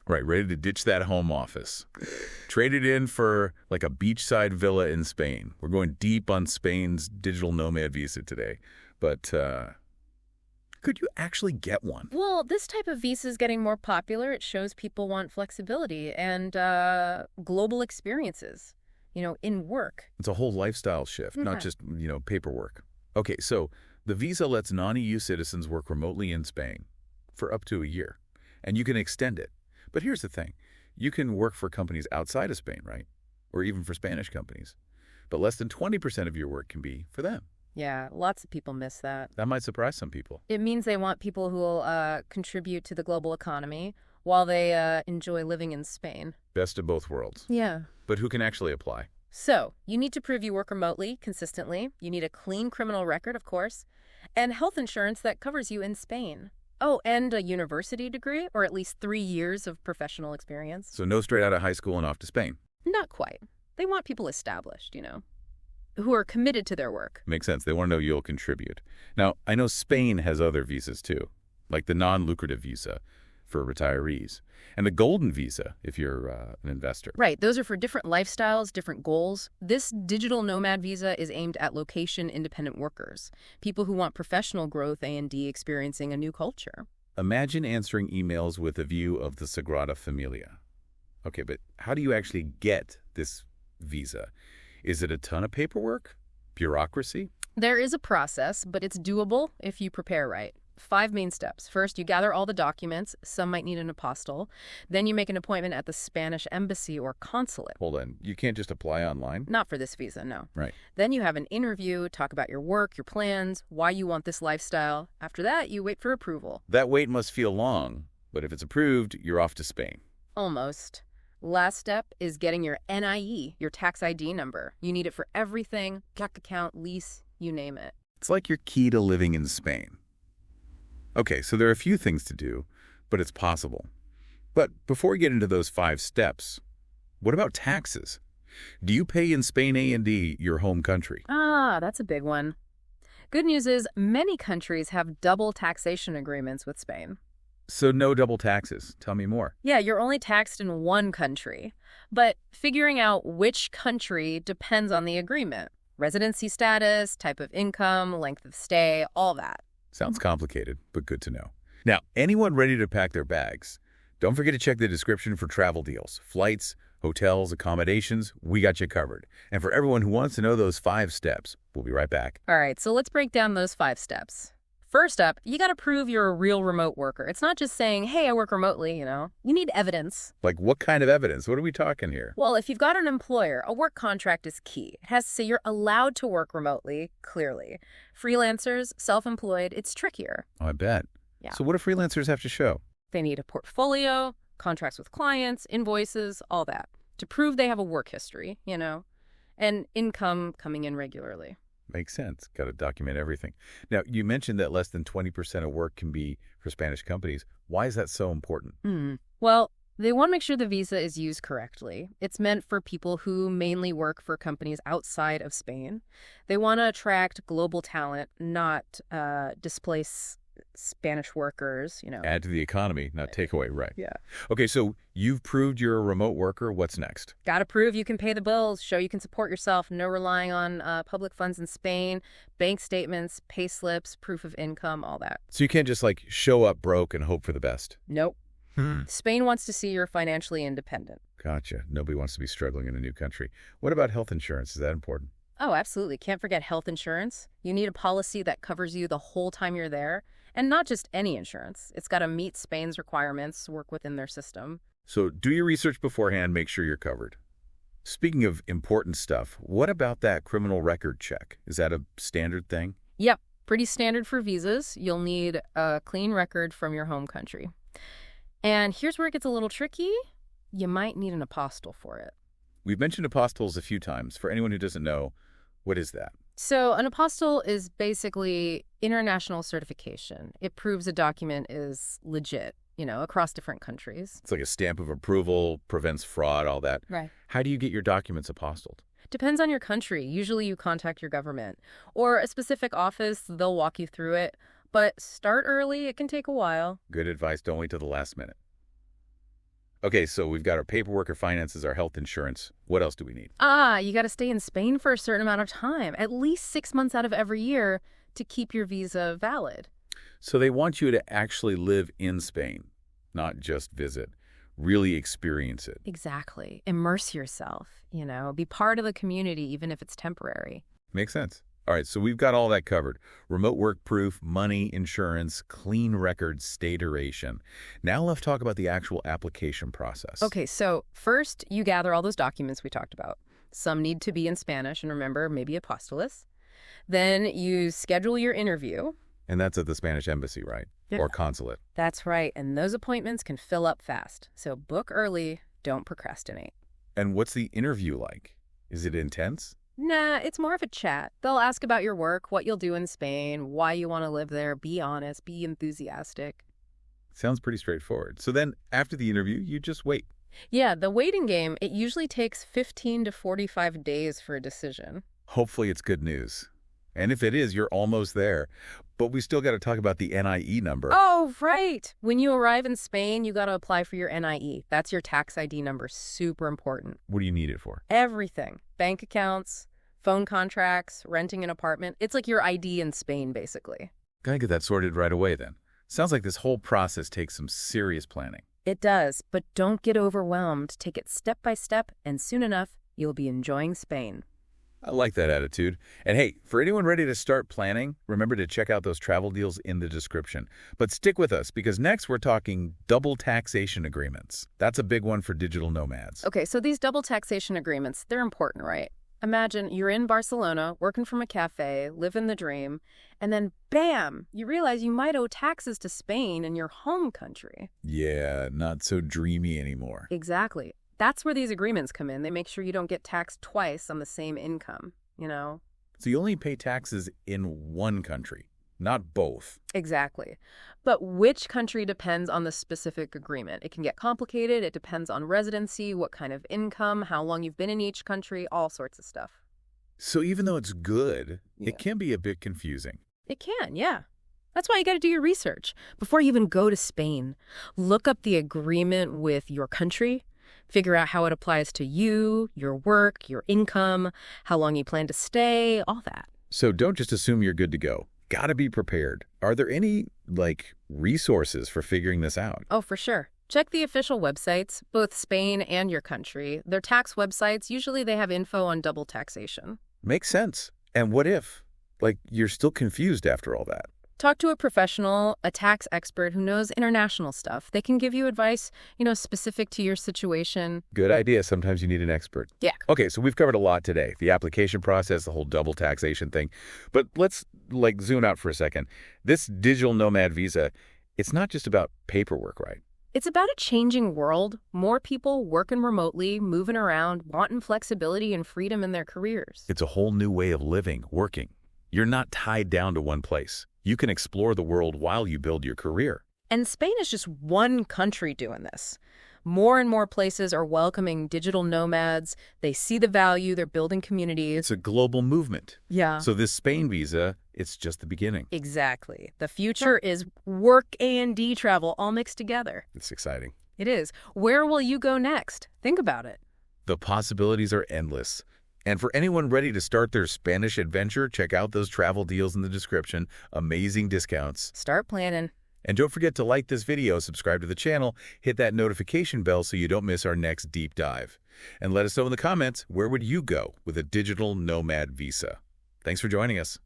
Right, ready to ditch that home office. Trade it in for like a beachside villa in Spain. We're going deep on Spain's digital nomad visa today. But could you actually get one? Well, this type of visa is getting more popular. It shows people want flexibility and global experiences, in work. It's a whole lifestyle shift, not just, paperwork. Okay, so the visa lets non-EU citizens work remotely in Spain for up to a year, and you can extend it. But here's the thing. You can work for companies outside of Spain, right? Or even for Spanish companies. But less than 20% of your work can be for them. Yeah, lots of people miss that. That might surprise some people. It means they want people who will contribute to the global economy while they enjoy living in Spain. Best of both worlds. Yeah. But who can actually apply? So, you need to prove you work remotely, consistently. You need a clean criminal record, of course, and health insurance that covers you in Spain. Oh, and a university degree, or at least 3 years of professional experience. So no straight out of high school and off to Spain. Not quite. They want people established, who are committed to their work. Makes sense. They want to know you'll contribute. Now, I know Spain has other visas too, like the non-lucrative visa for retirees, and the golden visa if you're an investor. Right. Those are for different lifestyles, different goals. This digital nomad visa is aimed at location-independent workers, people who want professional growth and experiencing a new culture. Imagine answering emails with a view of the Sagrada Familia. Okay, but how do you actually get this visa? Is it a ton of paperwork? Bureaucracy? There is a process, but it's doable if you prepare right. 5 main steps. First, you gather all the documents. Some might need an apostille. Then you make an appointment at the Spanish embassy or consulate. Hold on. You can't just apply online? Not for this visa, no. Right. Then you have an interview, talk about your work, your plans, why you want this lifestyle. After that, you wait for approval. That wait must feel long, but if it's approved, you're off to Spain. Almost. Last step is getting your NIE, your tax ID number. You need it for everything, bank account, lease, you name it. It's like your key to living in Spain. Okay, so there are a few things to do, but it's possible. But before we get into those 5 steps, what about taxes? Do you pay in Spain A&D, your home country? Ah, that's a big one. Good news is many countries have double taxation agreements with Spain. So no double taxes. Tell me more. Yeah, you're only taxed in one country. But figuring out which country depends on the agreement. Residency status, type of income, length of stay, all that. Sounds complicated, but good to know. Now, anyone ready to pack their bags, don't forget to check the description for travel deals. Flights, hotels, accommodations, we got you covered. And for everyone who wants to know those 5 steps, we'll be right back. All right, so let's break down those 5 steps. First up, you got to prove you're a real remote worker. It's not just saying, hey, I work remotely, You need evidence. Like what kind of evidence? What are we talking here? Well, if you've got an employer, a work contract is key. It has to say you're allowed to work remotely, clearly. Freelancers, self-employed, it's trickier. Oh, I bet. Yeah. So what do freelancers have to show? They need a portfolio, contracts with clients, invoices, all that, to prove they have a work history, and income coming in regularly. Makes sense. Got to document everything. Now, you mentioned that less than 20% of work can be for Spanish companies. Why is that so important? Well, they want to make sure the visa is used correctly. It's meant for people who mainly work for companies outside of Spain. They want to attract global talent, not displace Spanish workers, Add to the economy, not take away, right? Yeah. Okay, so you've proved you're a remote worker. What's next? Got to prove you can pay the bills, show you can support yourself, no relying on public funds in Spain, bank statements, pay slips, proof of income, all that. So you can't just show up broke and hope for the best. Nope. Spain wants to see you're financially independent. Gotcha. Nobody wants to be struggling in a new country. What about health insurance? Is that important? Oh, absolutely. Can't forget health insurance. You need a policy that covers you the whole time you're there. And not just any insurance. It's got to meet Spain's requirements, work within their system. So do your research beforehand, make sure you're covered. Speaking of important stuff, what about that criminal record check? Is that a standard thing? Yep, pretty standard for visas. You'll need a clean record from your home country. And here's where it gets a little tricky. You might need an apostille for it. We've mentioned apostilles a few times. For anyone who doesn't know, what is that? So an apostille is basically international certification. It proves a document is legit, across different countries. It's like a stamp of approval, prevents fraud, all that. Right. How do you get your documents apostilled? Depends on your country. Usually you contact your government or a specific office. They'll walk you through it. But start early. It can take a while. Good advice. Don't wait till the last minute. Okay, so we've got our paperwork, our finances, our health insurance. What else do we need? You got to stay in Spain for a certain amount of time, at least 6 months out of every year to keep your visa valid. So they want you to actually live in Spain, not just visit. Really experience it. Exactly. Immerse yourself, be part of the community even if it's temporary. Makes sense. All right, so we've got all that covered. Remote work proof, money, insurance, clean records, stay duration. Now let's talk about the actual application process. Okay, so first you gather all those documents we talked about. Some need to be in Spanish, and remember, maybe apostolos. Then you schedule your interview. And that's at the Spanish embassy, right? Yeah. Or consulate. That's right, and those appointments can fill up fast. So book early, don't procrastinate. And what's the interview like? Is it intense? Nah, it's more of a chat. They'll ask about your work, what you'll do in Spain, why you want to live there, be honest, be enthusiastic. Sounds pretty straightforward. So then, after the interview, you just wait. Yeah, the waiting game, it usually takes 15 to 45 days for a decision. Hopefully it's good news. And if it is, you're almost there. But we still got to talk about the NIE number. Oh, right. When you arrive in Spain, you got to apply for your NIE. That's your tax ID number. Super important. What do you need it for? Everything. Bank accounts, phone contracts, renting an apartment. It's like your ID in Spain, basically. Gotta get that sorted right away then. Sounds like this whole process takes some serious planning. It does, but don't get overwhelmed. Take it step by step, and soon enough, you'll be enjoying Spain. I like that attitude. And hey, for anyone ready to start planning, remember to check out those travel deals in the description. But stick with us, because next we're talking double taxation agreements. That's a big one for digital nomads. Okay, so these double taxation agreements, they're important, right? Imagine you're in Barcelona, working from a cafe, living the dream, and then bam, you realize you might owe taxes to Spain in your home country. Yeah, not so dreamy anymore. Exactly. That's where these agreements come in. They make sure you don't get taxed twice on the same income, So you only pay taxes in one country, not both. Exactly. But which country depends on the specific agreement. It can get complicated. It depends on residency, what kind of income, how long you've been in each country, all sorts of stuff. So even though it's good, Yeah. it can be a bit confusing. It can, yeah. That's why you got to do your research. Before you even go to Spain, look up the agreement with your country. Figure out how it applies to you, your work, your income, how long you plan to stay, all that. So don't just assume you're good to go. Gotta be prepared. Are there any, resources for figuring this out? Oh, for sure. Check the official websites, both Spain and your country. Their tax websites, usually they have info on double taxation. Makes sense. And what if, you're still confused after all that? Talk to a professional, a tax expert who knows international stuff. They can give you advice, specific to your situation. Good idea. Sometimes you need an expert. Yeah. Okay, so we've covered a lot today. The application process, the whole double taxation thing. But let's, zoom out for a second. This digital nomad visa, it's not just about paperwork, right? It's about a changing world. More people working remotely, moving around, wanting flexibility and freedom in their careers. It's a whole new way of living, working. You're not tied down to one place. You can explore the world while you build your career. And Spain is just one country doing this. More and more places are welcoming digital nomads. They see the value. They're building communities. It's a global movement. Yeah. So this Spain visa, it's just the beginning. Exactly. The future is work and travel all mixed together. It's exciting. It is. Where will you go next? Think about it. The possibilities are endless. And for anyone ready to start their Spanish adventure, check out those travel deals in the description. Amazing discounts. Start planning. And don't forget to like this video, subscribe to the channel, hit that notification bell so you don't miss our next deep dive. And let us know in the comments, where would you go with a digital nomad visa? Thanks for joining us.